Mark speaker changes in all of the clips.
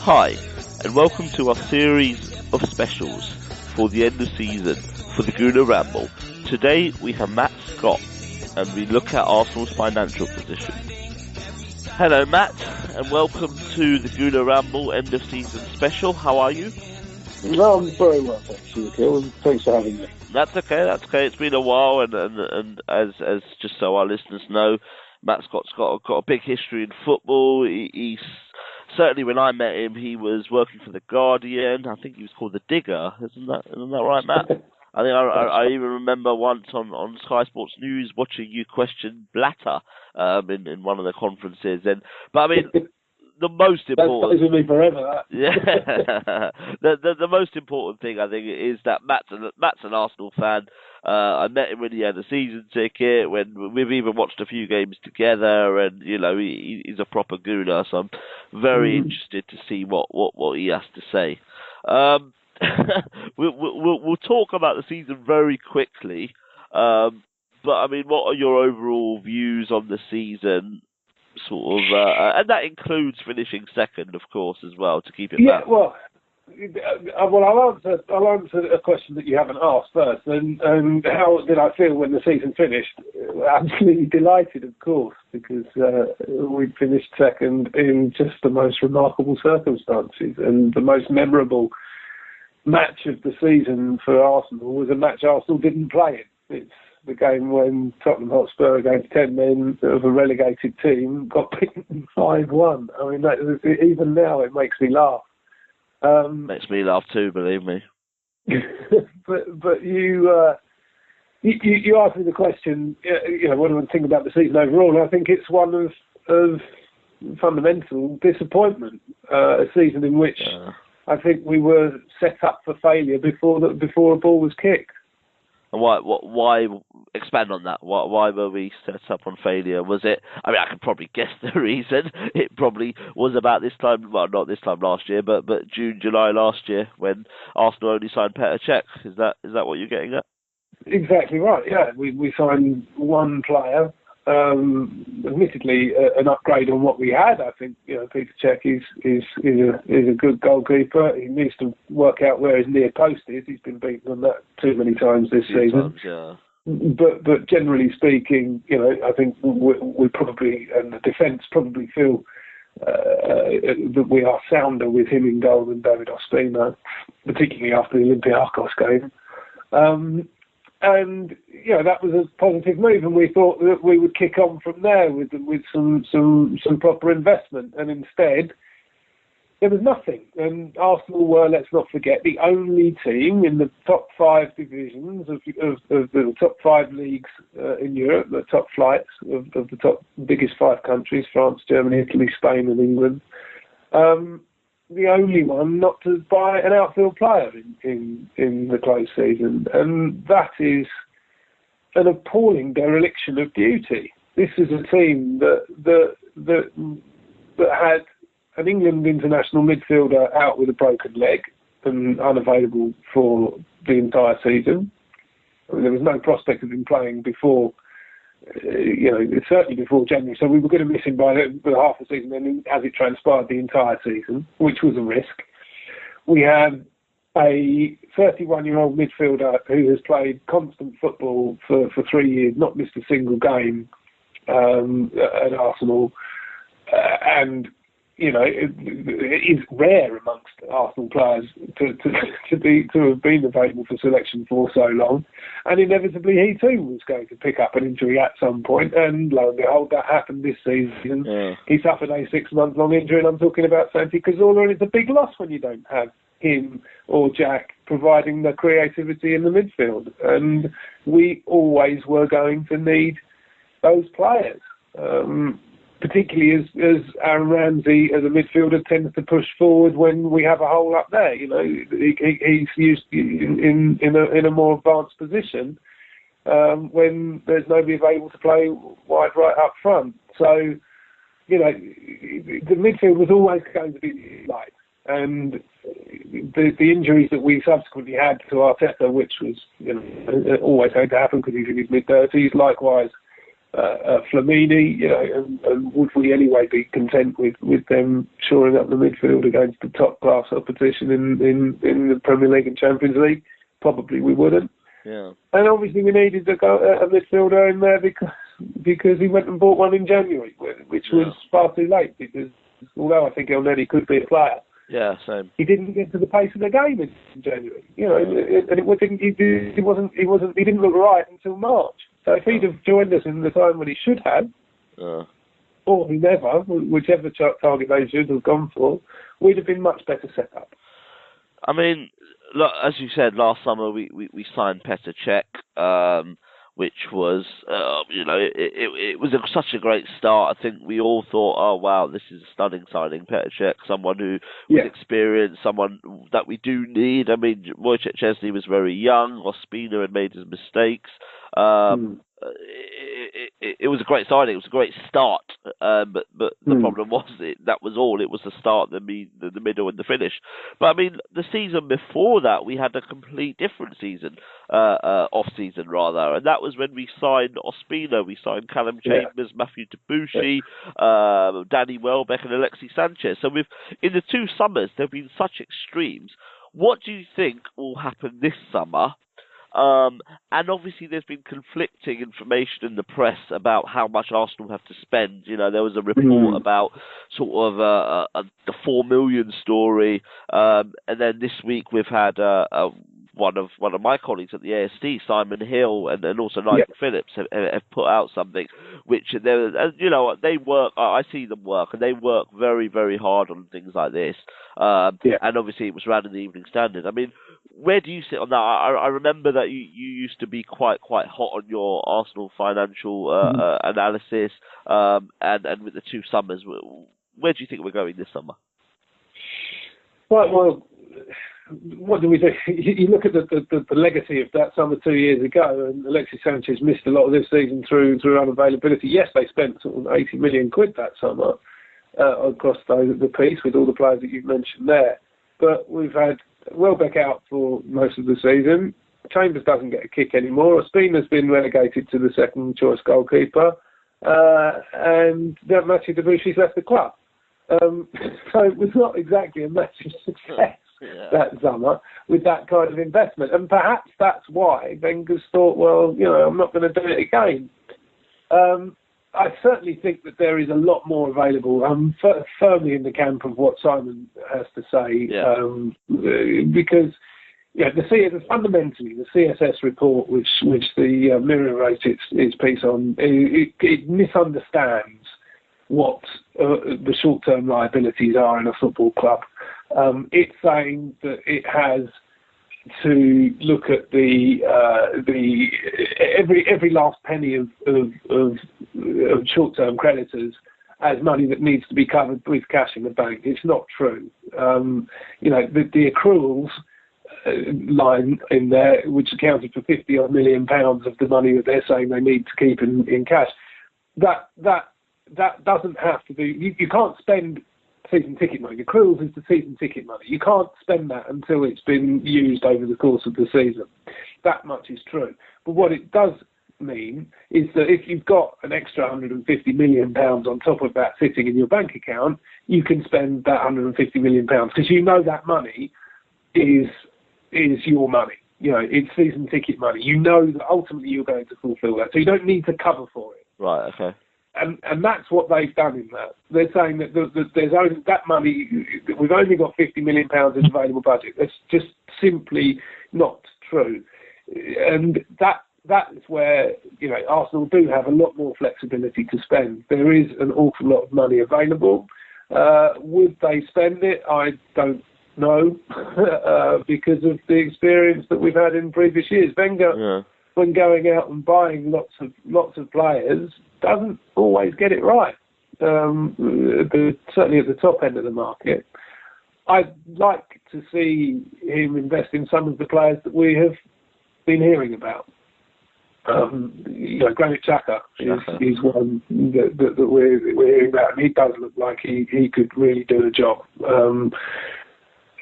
Speaker 1: Hi, and welcome to our series of specials for the end of season for the Gooner Ramble. Today we have Matt Scott, and we look at Arsenal's financial position. Hello Matt, and welcome to the Gooner Ramble end of season special. How are you?
Speaker 2: No, I'm very well, thanks, Akhil, and thanks for having me.
Speaker 1: That's okay. It's been a while, and as just so our listeners know, Matt Scott's got a big history in football. He's certainly, when I met him, he was working for The Guardian. I think he was called The Digger. Isn't that right, Matt? I think I even remember once on Sky Sports News watching you question Blatter in one of the conferences. But I mean, the most important.
Speaker 2: That stays with me forever. That.
Speaker 1: Yeah. the most important thing I think is that Matt's an Arsenal fan. I met him when he had a season ticket. When we've even watched a few games together, and you know he's a proper Gooner. So I'm very interested to see what he has to say. We'll talk about the season very quickly. But I mean, what are your overall views on the season? Sort of, and that includes finishing second, of course, as well, to keep it back.
Speaker 2: Well, I'll answer a question that you haven't asked first. And how did I feel when the season finished? Absolutely delighted, of course, because we finished second in just the most remarkable circumstances, and the most memorable match of the season for Arsenal was a match Arsenal didn't play in. It's the game when Tottenham Hotspur against 10 men of a relegated team got beaten 5-1. I mean, even now it makes me laugh.
Speaker 1: Makes me laugh too, believe me.
Speaker 2: but you asked me the question, what do I think about the season overall? And I think it's one of fundamental disappointment. A season in which I think we were set up for failure before a ball was kicked.
Speaker 1: And why expand on that? Why were we set up on failure? Was it? I mean, I can probably guess the reason. It probably was about this time. Well, not this time last year, but June, July last year when Arsenal only signed Petr Cech. Is that what you're getting at?
Speaker 2: Exactly right. Yeah, we signed one player. Admittedly, an upgrade on what we had. I think Petr Cech is a good goalkeeper. He needs to work out where his near post is. He's been beaten on that too many times this season.
Speaker 1: Yeah.
Speaker 2: But generally speaking, I think we probably, and the defence probably feel that we are sounder with him in goal than David Ospina, particularly after the Olympiacos game. And that was a positive move, and we thought that we would kick on from there with some proper investment. And instead, there was nothing. And Arsenal were, let's not forget, the only team in the top 5 divisions of the top 5 leagues in Europe, the top flights of the top biggest 5 countries: France, Germany, Italy, Spain, and England. The only one not to buy an outfield player in the close season, and that is an appalling dereliction of duty. This is a team that had an England international midfielder out with a broken leg and unavailable for the entire season. I mean, there was no prospect of him playing before. Certainly before January, so we were going to miss him by half the season, and as it transpired, the entire season, which was a risk. We had a 31-year-old midfielder who has played constant football for 3 years, not missed a single game at Arsenal, and it is rare amongst Arsenal players to have been available for selection for so long, and inevitably he too was going to pick up an injury at some point, and lo and behold, that happened this season. Yeah. He suffered a 6-month-long injury, and I'm talking about Santi Cazorla, and it's a big loss when you don't have him or Jack providing the creativity in the midfield, and we always were going to need those players. Particularly as Aaron Ramsey, as a midfielder, tends to push forward when we have a hole up there. He's used in a more advanced position when there's nobody available to play wide right up front. So, the midfield was always going to be light. And the injuries that we subsequently had to Arteta, which was always going to happen because he's in his mid-30s, likewise Flamini, and would we anyway be content with them shoring up the midfield against the top class opposition in the Premier League and Champions League? Probably we wouldn't.
Speaker 1: Yeah.
Speaker 2: And obviously we needed a midfielder in there because he went and bought one in January, which was far too late. Because although I think El Neni could be a player,
Speaker 1: same.
Speaker 2: he didn't get to the pace of the game in January. And he didn't look right until March. So if he'd have joined us in the time when he should have, or he never, whichever target they should have gone for, we'd have been much better set up.
Speaker 1: I mean, look, as you said, last summer we signed Petr Cech, which was, it was such a great start. I think we all thought, oh wow, this is a stunning signing, Petr Cech, someone who was experienced, someone that we do need. I mean, Wojciech Szczesny was very young. Ospina had made his mistakes. It was a great signing. It was a great start. But the problem was that was all. It was the start, the middle, and the finish. But I mean, the season before that, we had a complete different season, off season rather, and that was when we signed Ospina, we signed Callum Chambers, Matthew Debussy, Danny Welbeck, and Alexis Sanchez. So in the 2 summers, there have been such extremes. What do you think will happen this summer? And obviously there's been conflicting information in the press about how much Arsenal have to spend. There was a report about sort of the 4 million story, and then this week we've had one of my colleagues at the ASD, Simon Hill, and also Nigel Phillips have put out something which they work. I see them work, and they work very, very hard on things like this. And obviously it was ran in the Evening Standard. I mean, where do you sit on that? I remember that you used to be quite hot on your Arsenal financial analysis, and with the 2 summers, where do you think we're going this summer?
Speaker 2: Well, what do we do? You look at the legacy of that summer 2 years ago, and Alexis Sanchez missed a lot of this season through unavailability. Yes, they spent sort of 80 million quid that summer across the piece with all the players that you've mentioned there. But we've had Welbeck out for most of the season. Chambers doesn't get a kick anymore. Ospina's been relegated to the second choice goalkeeper, and Mathieu Debussy's left the club. So it was not exactly a massive success that summer with that kind of investment. And perhaps that's why Wenger's thought, well, I'm not going to do it again. I certainly think that there is a lot more available. I'm firmly in the camp of what Simon has to say, because fundamentally the CSS report, which the Mirror wrote its piece on, it misunderstands what the short-term liabilities are in a football club. It's saying that it has to look at every last penny of short-term creditors as money that needs to be covered with cash in the bank. It's not true. The accruals line in there, which accounted for 50 odd million pounds of the money that they're saying they need to keep in cash, that doesn't have to be. You can't spend season ticket money. The accruals is the season ticket money. You can't spend that until it's been used over the course of the season. That much is true. But what it does mean is that if you've got an extra £150 million on top of that sitting in your bank account, you can spend that £150 million because that money is your money. It's season ticket money. That ultimately you're going to fulfil that. So you don't need to cover for it.
Speaker 1: Right, okay.
Speaker 2: And that's what they've done in that. They're saying that there's only that money. We've only got £50 million in available budget. That's just simply not true. And that is where Arsenal do have a lot more flexibility to spend. There is an awful lot of money available. Would they spend it? I don't know, because of the experience that we've had in previous years. Wenger, when going out and buying lots of players, doesn't always get it right. Certainly at the top end of the market. I'd like to see him invest in some of the players that we have been hearing about. Granit Xhaka is one that we're hearing about, and he does look like he could really do the job.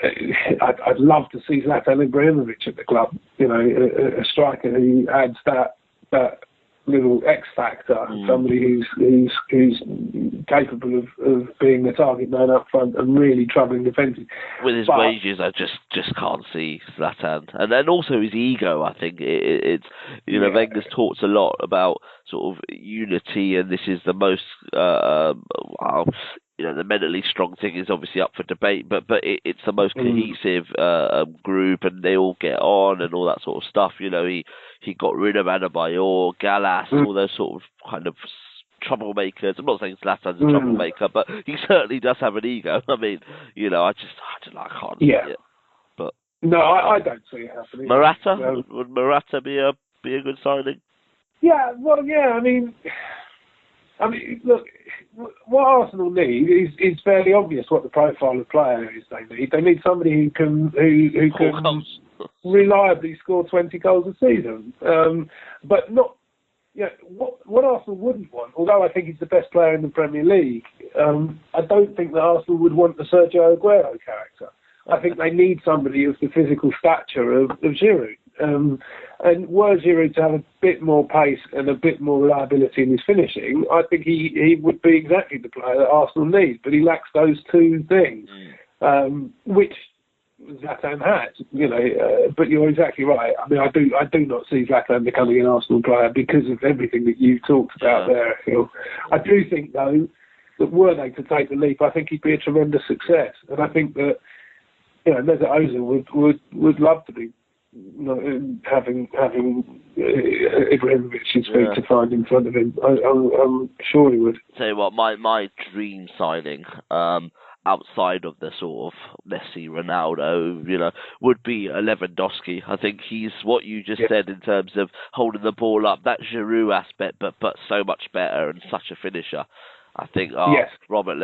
Speaker 2: I'd love to see Zlatan Ibrahimovic at the club. A striker who adds that little X factor, somebody who's capable of being the target man up front and really troubling defences.
Speaker 1: With his wages, I just can't see Zlatan, and then also his ego. I think it's Wenger's talked a lot about sort of unity, and this is the most the mentally strong thing is obviously up for debate, but it's the most cohesive group, and they all get on and all that sort of stuff. He got rid of Adebayor, Gallas, all those sort of kind of troublemakers. I'm not saying Zlatan's a troublemaker, but he certainly does have an ego. I mean, I can't see it. But
Speaker 2: no, I don't see it happening.
Speaker 1: Morata, would Morata be a good signing?
Speaker 2: Yeah, well, yeah. I mean, look, what Arsenal need is fairly obvious. What the profile of player is they need. They need somebody who can reliably score 20 goals a season, but not. What Arsenal wouldn't want, although I think he's the best player in the Premier League, I don't think that Arsenal would want the Sergio Aguero character. I think they need somebody of the physical stature of Giroud. And were Giroud to have a bit more pace and a bit more reliability in his finishing, I think he would be exactly the player that Arsenal need. But he lacks those two things, which Zlatan has. But you're exactly right. I mean, I do not see Zlatan becoming an Arsenal player because of everything that you've talked about there, Akhil. I do think, though, that were they to take the leap, I think he'd be a tremendous success. And I think that Mesut Ozil would love to be having Ibrahimovic's feet to find in front of him. I'm sure he would.
Speaker 1: Tell you what, my dream signing, outside of the sort of Messi, Ronaldo, would be Lewandowski. I think he's what you just said in terms of holding the ball up, that Giroud aspect, but so much better and such a finisher. I think Robert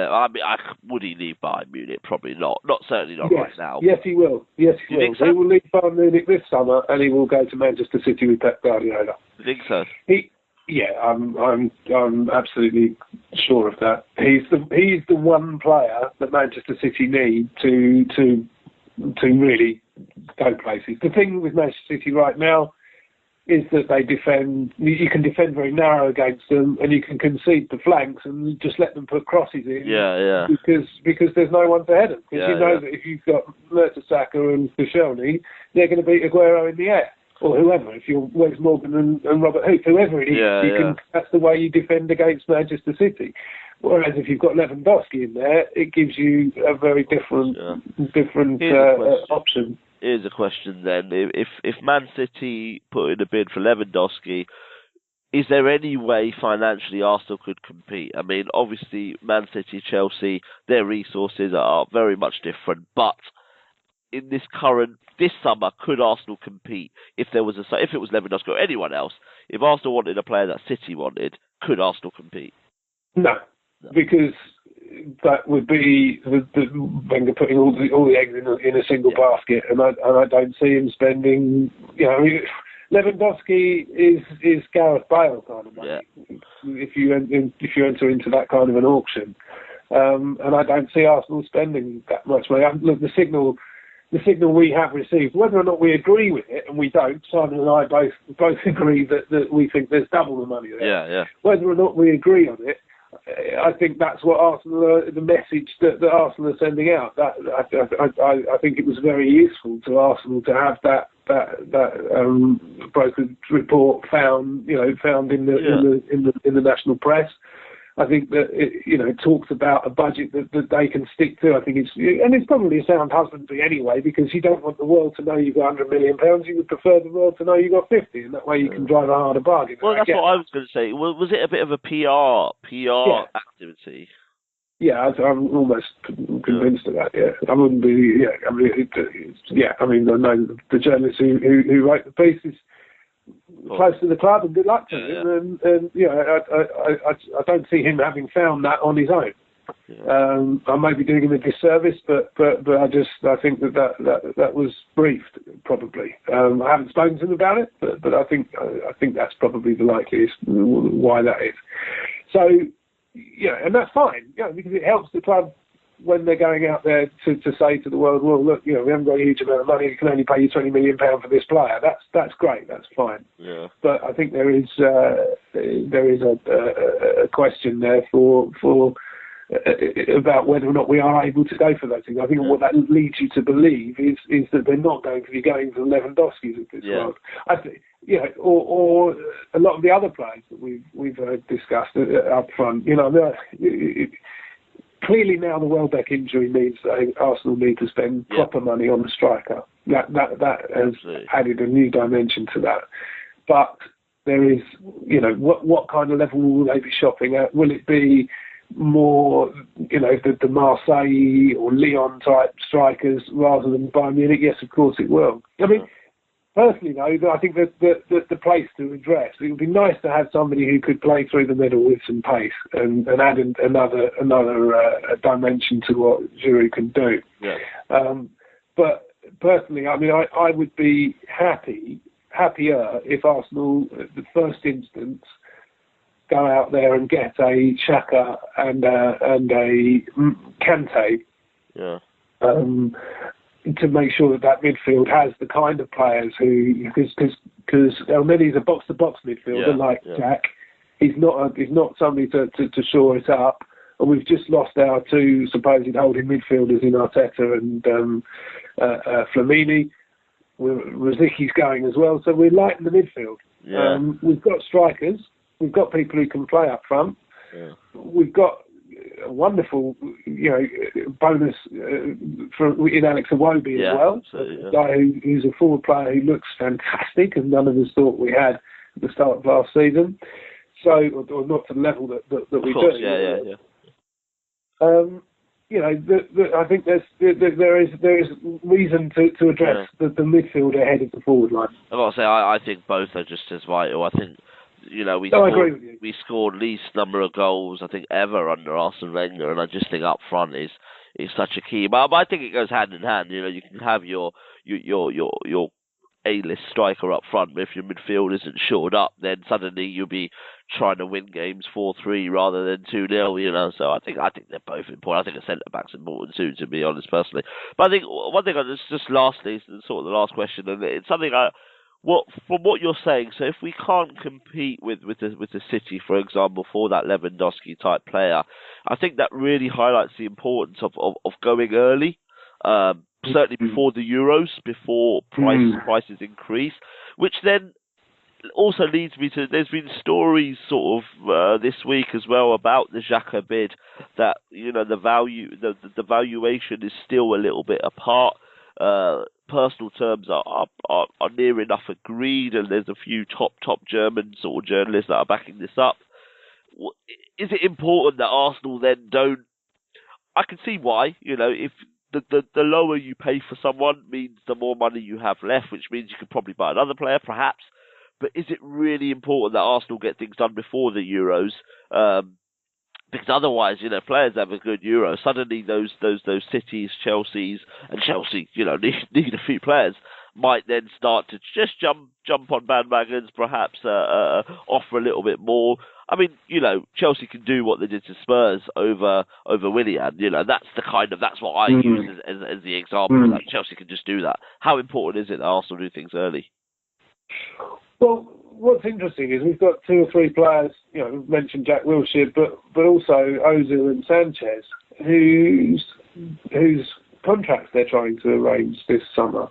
Speaker 1: would he leave Bayern Munich? Probably not. Certainly not right now.
Speaker 2: Yes, he will. Yes, he will.
Speaker 1: Think so?
Speaker 2: He will leave Bayern Munich this summer, and he will go to Manchester City with Pep Guardiola.
Speaker 1: You think so?
Speaker 2: I'm absolutely sure of that. He's the one player that Manchester City need to really go places. The thing with Manchester City right now is that they defend. You can defend very narrow against them, and you can concede the flanks and just let them put crosses in.
Speaker 1: Yeah.
Speaker 2: Because there's no one to head them. Because that if you've got Xhaka and Koscielny, they're going to beat Aguero in the air, or whoever. If you're Wes Morgan and Robert Huth, whoever it is, that's the way you defend against Manchester City. Whereas if you've got Lewandowski in there, it gives you a very different option.
Speaker 1: Here's a question then. If Man City put in a bid for Lewandowski, is there any way financially Arsenal could compete? I mean, obviously, Man City, Chelsea, their resources are very much different. But in this summer, could Arsenal compete if it was Lewandowski or anyone else? If Arsenal wanted a player that City wanted, could Arsenal compete?
Speaker 2: No. Because that would be the Wenger putting all the eggs in a single basket, and I don't see him spending. Lewandowski is Gareth Bale kind of money. If you enter into that kind of an auction, and I don't see Arsenal spending that much money. Look, the signal we have received, whether or not we agree with it, and we don't. Simon and I both agree that we think there's double the money there.
Speaker 1: Yeah.
Speaker 2: Whether or not we agree on it, I think that's what Arsenal, the message that Arsenal are sending out. That I think it was very useful to Arsenal to have that broker report found in the national press. I think that it talks about a budget that they can stick to. I think it's probably a sound husbandry anyway, because you don't want the world to know you've got £100 million. You would prefer the world to know you've got 50, and that way you can drive a harder bargain.
Speaker 1: Well, that's what I was going to say. Was it a bit of a PR activity?
Speaker 2: Yeah, I'm almost convinced of that. Yeah, I wouldn't be. Yeah, I mean, I know the journalist who wrote the piece is close to the club, and good luck to him. And I don't see him having found that on his own. I may be doing him a disservice, but I think that was briefed probably. I haven't spoken to him about it, but I think that's probably the likeliest why that is. So and that's fine, because it helps the club when they're going out there to say to the world, well, look, we haven't got a huge amount of money. We can only pay you £20 million for this player. That's great. That's fine.
Speaker 1: Yeah.
Speaker 2: But I think there is there is a question there for about whether or not we are able to go for those things. I think what that leads you to believe is that they're not going to be going for Lewandowski's of this world. I think, or a lot of the other players that we've discussed up front. Clearly now the Welbeck injury means that Arsenal need to spend proper money on the striker. That has added a new dimension to that. But there is, what kind of level will they be shopping at? Will it be more, the Marseille or Lyon type strikers rather than Bayern Munich? Yes, of course it will. I mean, personally, though, I think that the place to address, it would be nice to have somebody who could play through the middle with some pace and add another dimension to what Giroud can do. Yeah. But personally, I mean, I would be happier if Arsenal, at the first instance, go out there and get a Xhaka and a Kante. Yeah. To make sure that midfield has the kind of players who, because Elneny's a box-to-box midfielder like Jack. He's not somebody to shore it up. And we've just lost our two supposed holding midfielders in Arteta and Flamini. Rosiki's going as well, so we're light in the midfield. Yeah. We've got strikers. We've got people who can play up front. Yeah. We've got a wonderful, bonus in Alex Iwobi as well. A guy who's a forward player who looks fantastic, and none of us thought we had at the start of last season. So, or not to the level that we do. I think there is reason to address the midfield ahead of the forward line.
Speaker 1: I've got to say, I think both are just as vital. I think, we scored least number of goals, I think, ever under Arsene Wenger, and I just think up front is such a key. But I think it goes hand in hand. You can have your A-list striker up front, but if your midfield isn't shored up, then suddenly you'll be trying to win games 4-3 rather than 2-0, So I think they're both important. I think a centre-back's important too, to be honest, personally. But I think one thing, just lastly, sort of the last question, and it's something from what you're saying, so if we can't compete with the City, for example, for that Lewandowski type player, I think that really highlights the importance of going early. Certainly before the Euros, before prices increase, which then also leads me to, there's been stories sort of this week as well about the Xhaka bid, that the valuation is still a little bit apart. Personal terms are near enough agreed, and there's a few top German sort of journalists that are backing this up. Is it important that Arsenal then don't? I can see why. If the lower you pay for someone means the more money you have left, which means you could probably buy another player, perhaps. But is it really important that Arsenal get things done before the Euros? Because otherwise, players have a good Euro. Suddenly, those cities, Chelsea's, and Chelsea, need a few players, might then start to just jump on bandwagons, perhaps offer a little bit more. I mean, Chelsea can do what they did to Spurs over Willian. That's what I use as the example. Like Chelsea can just do that. How important is it that Arsenal do things early?
Speaker 2: Well, what's interesting is we've got two or three players. We've mentioned Jack Wilshere, but also Ozil and Sanchez, whose contracts they're trying to arrange this summer.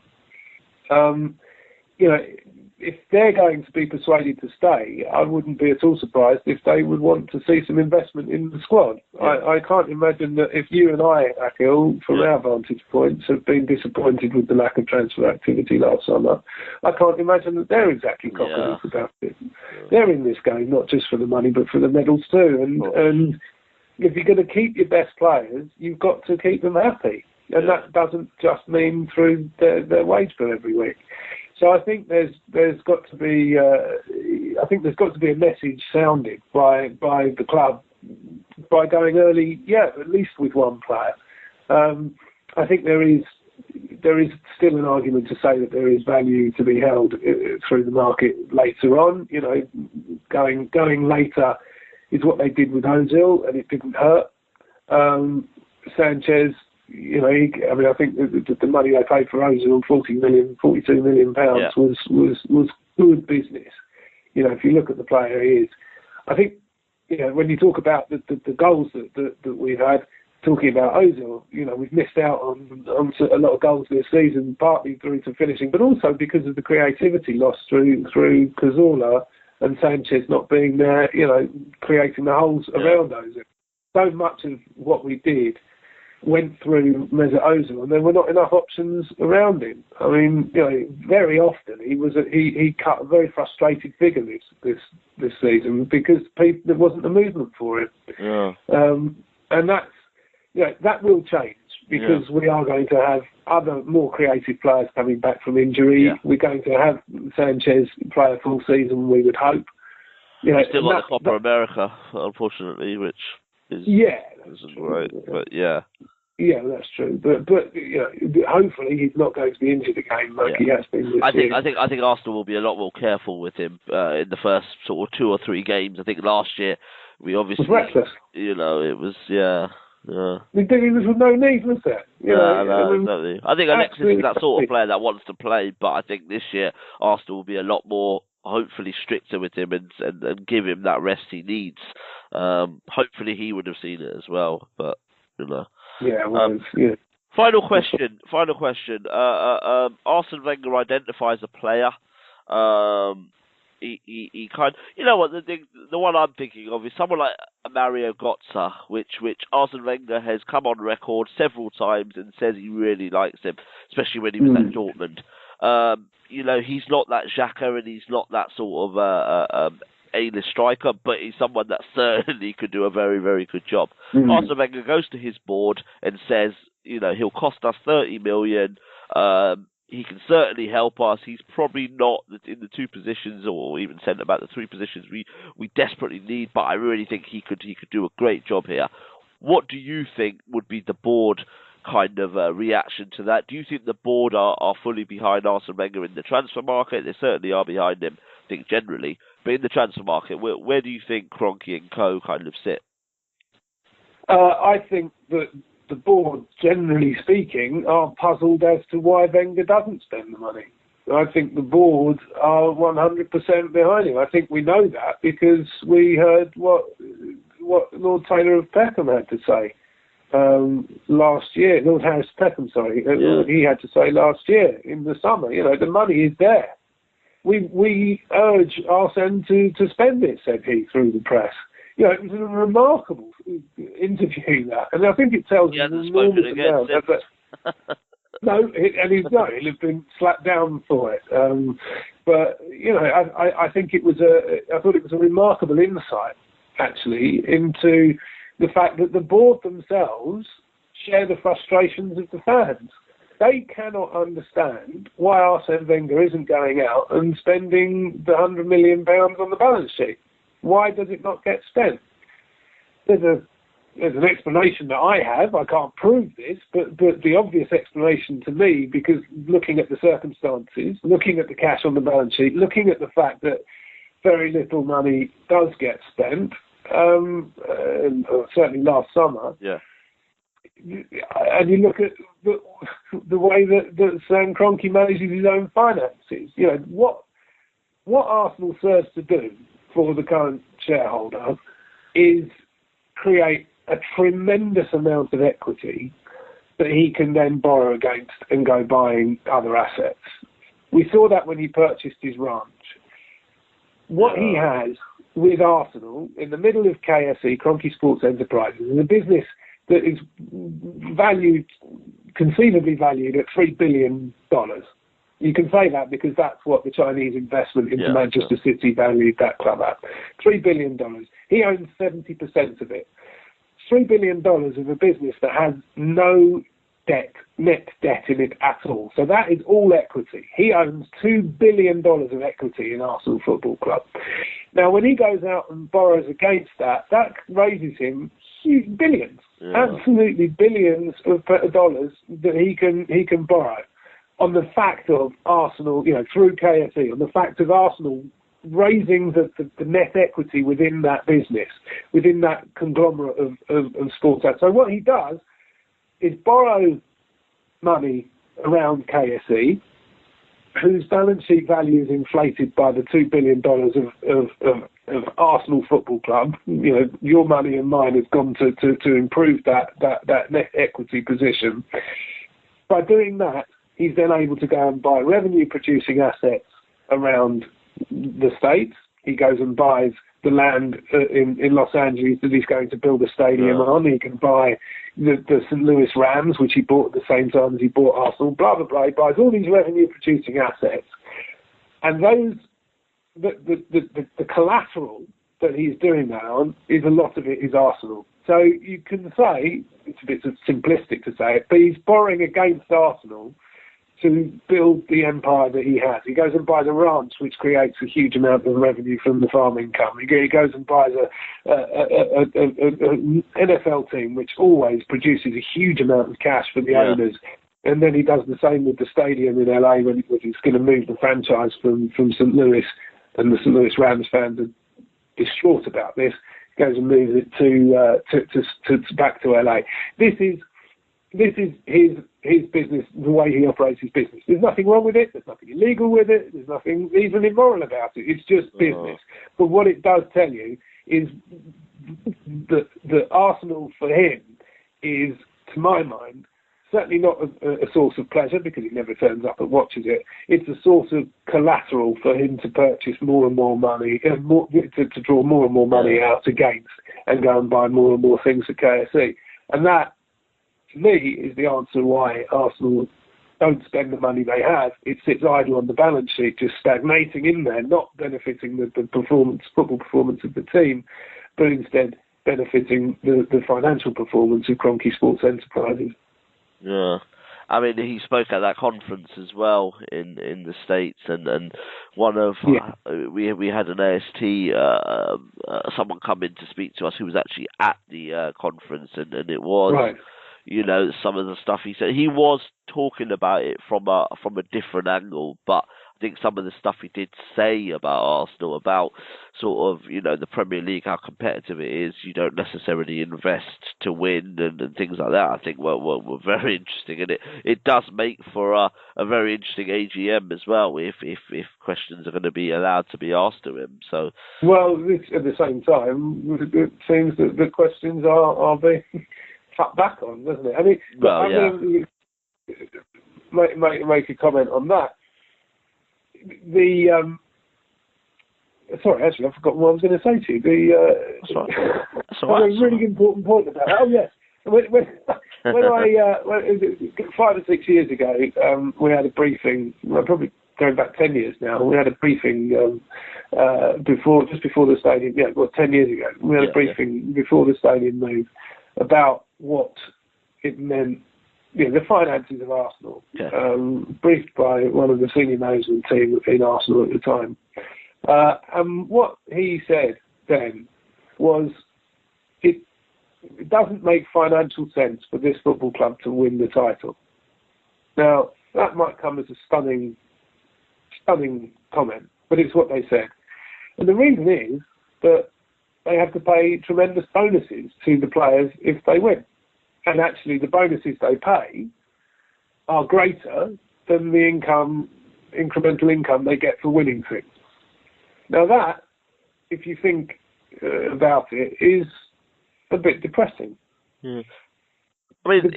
Speaker 2: If they're going to be persuaded to stay, I wouldn't be at all surprised if they would want to see some investment in the squad. Yeah. I can't imagine that if you and I, Akhil, from our vantage points, have been disappointed with the lack of transfer activity last summer, I can't imagine that they're exactly cocked about it. Yeah. They're in this game not just for the money, but for the medals too. And if you're going to keep your best players, you've got to keep them happy. And that doesn't just mean through their wage bill every week. So I think there's got to be a message sounded by the club by going early, at least with one player. I think there is still an argument to say that there is value to be held through the market later on. Going later is what they did with Ozil, and it didn't hurt. Sanchez. I think the money they paid for Ozil, 42 million pounds, was good business. If you look at the player he is, I think, when you talk about the goals that we've had, talking about Ozil, we've missed out on a lot of goals this season, partly through to finishing, but also because of the creativity lost through Cazorla and Sanchez not being there, creating the holes around Ozil. So much of what we did went through Mesut Ozil, and there were not enough options around him. I mean, very often he cut a very frustrated figure this season because there wasn't the movement for him.
Speaker 1: Yeah.
Speaker 2: And that's that will change because we are going to have other more creative players coming back from injury. Yeah. We're going to have Sanchez play a full season, we would hope.
Speaker 1: We still got the Copa America, unfortunately, which isn't great. But yeah,
Speaker 2: that's true. But hopefully he's not going to be injured again like he has been this year.
Speaker 1: I think Arsenal will be a lot more careful with him in the first sort of 2 or 3 games. I think last year we obviously,
Speaker 2: it was reckless.
Speaker 1: It was Yeah.
Speaker 2: There was no need, was there?
Speaker 1: No, exactly. I think Alexis is that sort of player that wants to play, but I think this year Arsenal will be a lot more, hopefully, stricter with him and give him that rest he needs. Hopefully he would have seen it as well, but Final question. Arsene Wenger identifies a player. He kind of, the one I'm thinking of is someone like Mario Götze, which Arsene Wenger has come on record several times and says he really likes him, especially when he was at Dortmund. He's not that Xhaka and he's not that sort of A-list striker, but he's someone that certainly could do a very, very good job. Arsene Wenger goes to his board and says, he'll cost us 30 million. He can certainly help us. He's probably not in the 2 positions, or even centre back, the 3 positions we desperately need. But I really think he could do a great job here. What do you think would be the board kind of reaction to that? Do you think the board are fully behind Arsene Wenger in the transfer market? They certainly are behind him, I think, generally. But in the transfer market, where do you think Kroenke and co kind of sit?
Speaker 2: I think that the board, generally speaking, are puzzled as to why Wenger doesn't spend the money. I think the board are 100% behind him. I think we know that because we heard what Lord Taylor of Peckham had to say last year. Lord Harris Peckham, sorry. He had to say last year in the summer. The money is there. We urge Arsene to spend it, said he through the press. It was a remarkable interview, that, and I think it tells us an enormous amount. He'll have been slapped down for it. But I think I thought it was a remarkable insight, actually, into the fact that the board themselves share the frustrations of the fans. They cannot understand why Arsene Wenger isn't going out and spending the £100 million on the balance sheet. Why does it not get spent? There's an explanation that I have. I can't prove this, but the obvious explanation to me, because looking at the circumstances, looking at the cash on the balance sheet, looking at the fact that very little money does get spent, certainly last summer. Yeah. And you look at the way that Sam Kroenke manages his own finances. What Arsenal serves to do for the current shareholder is create a tremendous amount of equity that he can then borrow against and go buying other assets. We saw that when he purchased his ranch. What he has with Arsenal in the middle of KSE, Kroenke Sports Enterprises, is a business that is conceivably valued at $3 billion. You can say that because that's what the Chinese investment into Manchester City valued that club at. $3 billion. He owns 70% of it. $3 billion of a business that has no net debt in it at all. So that is all equity. He owns $2 billion of equity in Arsenal Football Club. Now, when he goes out and borrows against that raises him huge billions, absolutely billions of dollars that he can borrow. On the fact of Arsenal, through KSE, on the fact of Arsenal raising the net equity within that business, within that conglomerate of sports assets. So what he does is borrow money around KSE, whose balance sheet value is inflated by the $2 billion of of Arsenal Football Club, your money and mine has gone to improve that net equity position. By doing that, he's then able to go and buy revenue-producing assets around the States. He goes and buys the land in Los Angeles that he's going to build a stadium on. He can buy the St. Louis Rams, which he bought at the same time as he bought Arsenal, blah, blah, blah. He buys all these revenue-producing assets. And the collateral that he's doing that on is a lot of it is Arsenal. So you can say, it's a bit simplistic to say it, but he's borrowing against Arsenal to build the empire that he has. He goes and buys a ranch, which creates a huge amount of revenue from the farm income. He goes and buys an NFL team, which always produces a huge amount of cash for the owners. And then he does the same with the stadium in LA when he's going to move the franchise from St. Louis, and the St. Louis Rams fans are distraught about this. He goes and moves it to back to LA. This is his business, the way he operates his business. There's nothing wrong with it. There's nothing illegal with it. There's nothing even immoral about it. It's just business. But what it does tell you is that Arsenal for him is, to my mind, certainly not a source of pleasure because he never turns up and watches it. It's a source of collateral for him to purchase more and more money, to draw more and more money out against and go and buy more and more things at KSE. And that, to me, is the answer why Arsenal don't spend the money they have. It sits idle on the balance sheet, just stagnating in there, not benefiting the football performance of the team, but instead benefiting the financial performance of Kroenke Sports Enterprises.
Speaker 1: Yeah, I mean, he spoke at that conference as well in the States, and one of we had an AST someone come in to speak to us who was actually at the conference, and it was some of the stuff he said. He was talking about it from a different angle, but I think some of the stuff he did say about Arsenal, about sort of, the Premier League, how competitive it is, you don't necessarily invest to win and things like that, I think were very interesting. And it does make for a very interesting AGM as well, if questions are going to be allowed to be asked to him. So, well,
Speaker 2: at the same time, it seems that the questions are being cut back on, doesn't it? I mean, I'm going to make a comment on that. Sorry, actually, I forgot what I was going to say to you. That's a really important point about that. Oh, yes. When 5 or 6 years ago, we had a briefing, probably going back 10 years now, we had a briefing before the stadium, 10 years ago, we had a briefing before the stadium move about what it meant, the finances of Arsenal, briefed by one of the senior management team in Arsenal at the time. And what he said then was, it doesn't make financial sense for this football club to win the title. Now, that might come as a stunning comment, but it's what they said. And the reason is that they have to pay tremendous bonuses to the players if they win. And actually, the bonuses they pay are greater than the incremental income they get for winning things. Now that, if you think about it, is a bit depressing.
Speaker 1: Yeah. I mean,
Speaker 2: the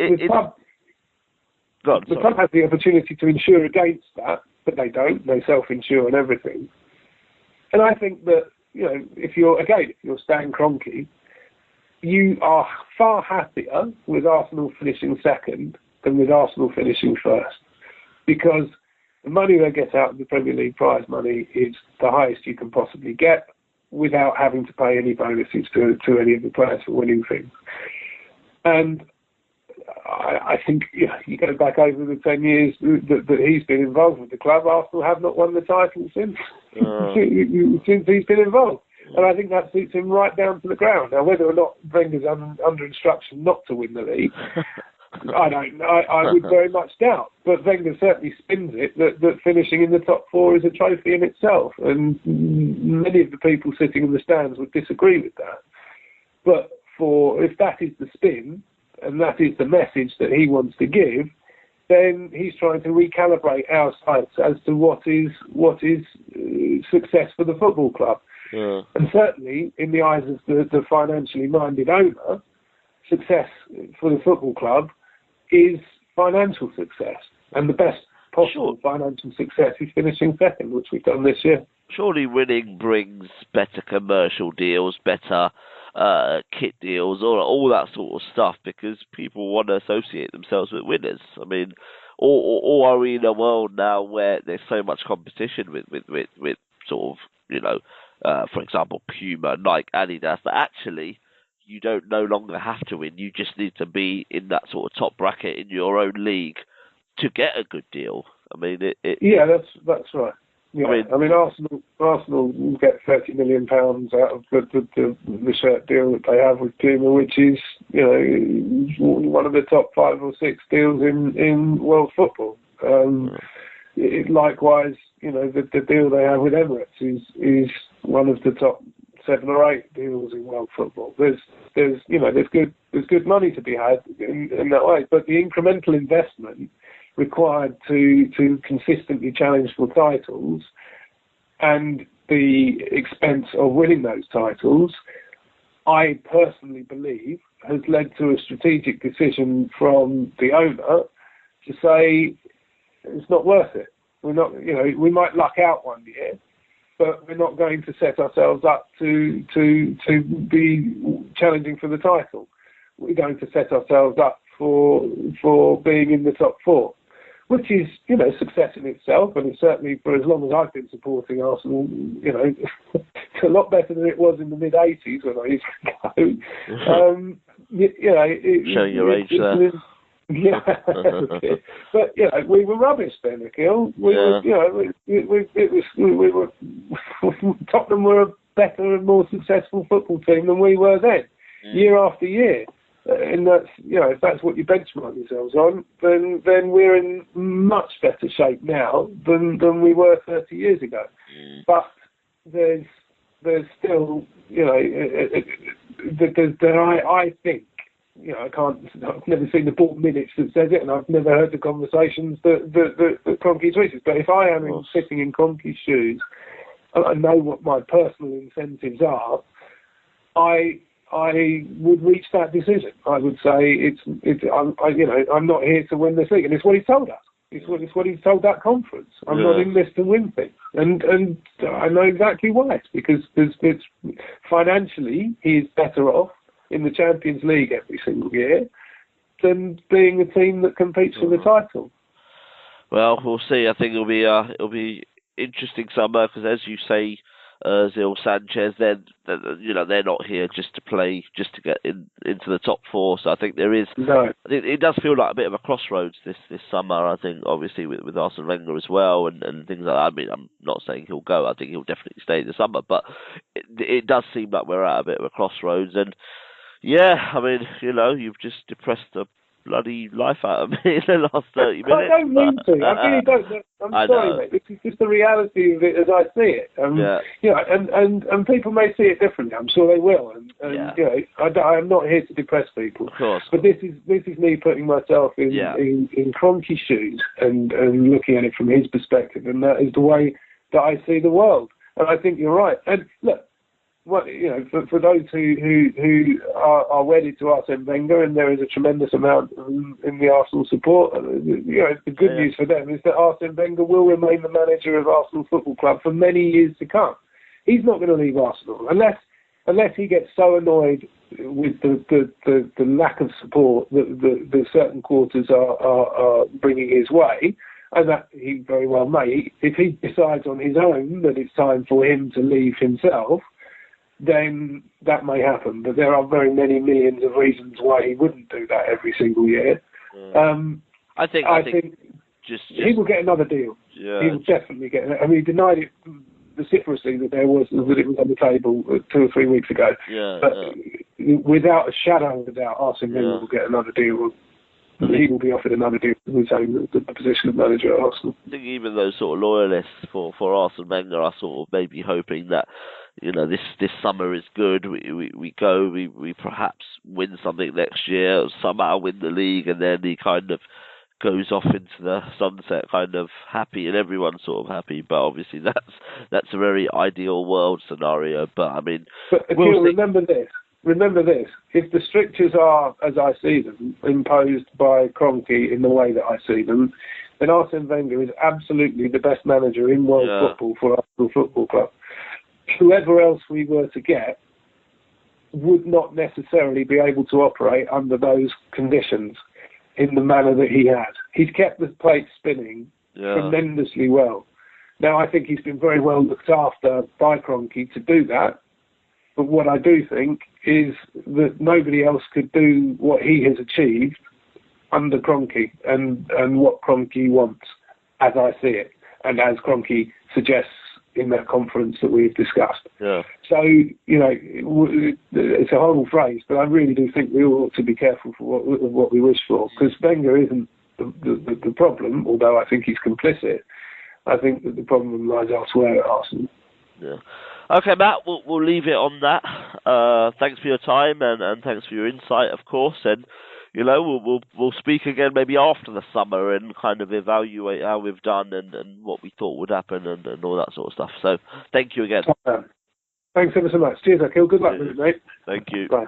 Speaker 2: club has the opportunity to insure against that, but they don't. They self-insure and everything. And I think that, if you're Stan Kroenke, you are far happier with Arsenal finishing second than with Arsenal finishing first, because the money they get out of the Premier League prize money is the highest you can possibly get without having to pay any bonuses to any of the players for winning things. And I think you go back over the 10 years that he's been involved with the club, Arsenal have not won the title since he's been involved. And I think that suits him right down to the ground. Now, whether or not Wenger's under instruction not to win the league, I would very much doubt. But Wenger certainly spins it that finishing in the top four is a trophy in itself. And many of the people sitting in the stands would disagree with that. But if that is the spin, and that is the message that he wants to give, then he's trying to recalibrate our sights as to what is success for the football club.
Speaker 1: Yeah.
Speaker 2: And certainly, in the eyes of the financially minded owner, success for the football club is financial success. And the best possible financial success is finishing second, which we've done this year.
Speaker 1: Surely winning brings better commercial deals, better kit deals, all that sort of stuff, because people want to associate themselves with winners. I mean, or are we in a world now where there's so much competition with sort of, for example, Puma, Nike, Adidas, that actually you don't no longer have to win. You just need to be in that sort of top bracket in your own league to get a good deal. I mean,
Speaker 2: that's right. Yeah,
Speaker 1: I mean
Speaker 2: Arsenal get £30 million out of the shirt deal that they have with Puma, which is one of the top 5 or 6 deals in world football. Likewise, the deal they have with Emirates is one of the top 7 or 8 deals in world football. There's good money to be had in that way, but the incremental investment required to consistently challenge for titles and the expense of winning those titles, I personally believe, has led to a strategic decision from the owner to say it's not worth it. We're not, we might luck out one year, but we're not going to set ourselves up to be challenging for the title. We're going to set ourselves up for being in the top 4. Which is, success in itself, and it's certainly, for as long as I've been supporting Arsenal, it's a lot better than it was in the mid-80s when I used to go.
Speaker 1: Showing your age there.
Speaker 2: Yeah, but we were rubbish then, Akhil. Tottenham were a better and more successful football team than we were then, year after year. And that's, if that's what you benchmark yourselves on, then we're in much better shape now than we were 30 years ago. But there's still, I think, I've never seen the board minutes that says it, and I've never heard the conversations that Kroenke's reaches. But if I am sitting in Kroenke's shoes, and I know what my personal incentives are, I would reach that decision. I would say I'm not here to win this league, and it's what he told us. It's what he told that conference. I'm not in this to win things, and I know exactly why. It's because it's financially he is better off in the Champions League every single year than being a team that competes for the title.
Speaker 1: Well, we'll see. I think it'll be interesting summer because, as you say, Zil, Sanchez, they're not here just to play, just to get into the top 4. So I think there is.
Speaker 2: No.
Speaker 1: I think it does feel like a bit of a crossroads this summer. I think obviously with Arsene Wenger as well and things like that. I mean, I'm not saying he'll go. I think he'll definitely stay this summer. But it does seem like we're at a bit of a crossroads. And yeah, I mean, you've just depressed the bloody life out of me in the last 30 minutes.
Speaker 2: I don't mean to. I really don't. I'm sorry, mate. This is just the reality of it as I see it. And people may see it differently. I'm sure they will. I am not here to depress people.
Speaker 1: Of course.
Speaker 2: But this is me putting myself in Kroenke's shoes and looking at it from his perspective, and that is the way that I see the world. And I think you're right. And look, for those who are wedded to Arsene Wenger, and there is a tremendous amount in the Arsenal support, the good news for them is that Arsene Wenger will remain the manager of Arsenal Football Club for many years to come. He's not going to leave Arsenal unless he gets so annoyed with the lack of support that the certain quarters are bringing his way. And that he very well may. If he decides on his own that it's time for him to leave himself, then that may happen. But there are very many millions of reasons why he wouldn't do that every single year.
Speaker 1: I think just
Speaker 2: he will get another deal.
Speaker 1: Yeah.
Speaker 2: He will definitely get. I mean, he denied it vociferously that it was on the table 2 or 3 weeks ago. Without a shadow of a doubt, Arsene Wenger will get another deal. He will be offered another deal with the position of manager at Arsenal.
Speaker 1: I think even those sort of loyalists for Arsene Wenger are sort of maybe hoping that this summer is good. We perhaps win something next year, or somehow win the league, and then he kind of goes off into the sunset kind of happy and everyone's sort of happy. But obviously that's a very ideal world scenario. But I mean,
Speaker 2: but Akhil, remember this. If the strictures are, as I see them, imposed by Kroenke in the way that I see them, then Arsene Wenger is absolutely the best manager in world football for Arsenal Football Club. Whoever else we were to get would not necessarily be able to operate under those conditions in the manner that he has. He's kept the plate spinning tremendously well. Now, I think he's been very well looked after by Kroenke to do that. But what I do think is that nobody else could do what he has achieved under Kroenke and what Kroenke wants, as I see it, and as Kroenke suggests in that conference that we've discussed.
Speaker 1: Yeah.
Speaker 2: So, it's a horrible phrase, but I really do think we ought to be careful for what we wish for, because Wenger isn't the problem, although I think he's complicit. I think that the problem lies elsewhere at Arsenal.
Speaker 1: Yeah. Okay, Matt, we'll leave it on that. Thanks for your time and thanks for your insight, of course. And we'll speak again maybe after the summer and kind of evaluate how we've done and what we thought would happen and all that sort of stuff. So thank you again.
Speaker 2: Thanks ever so much. Cheers, Akhil. Good luck with it, mate.
Speaker 1: Thank you.
Speaker 2: Bye.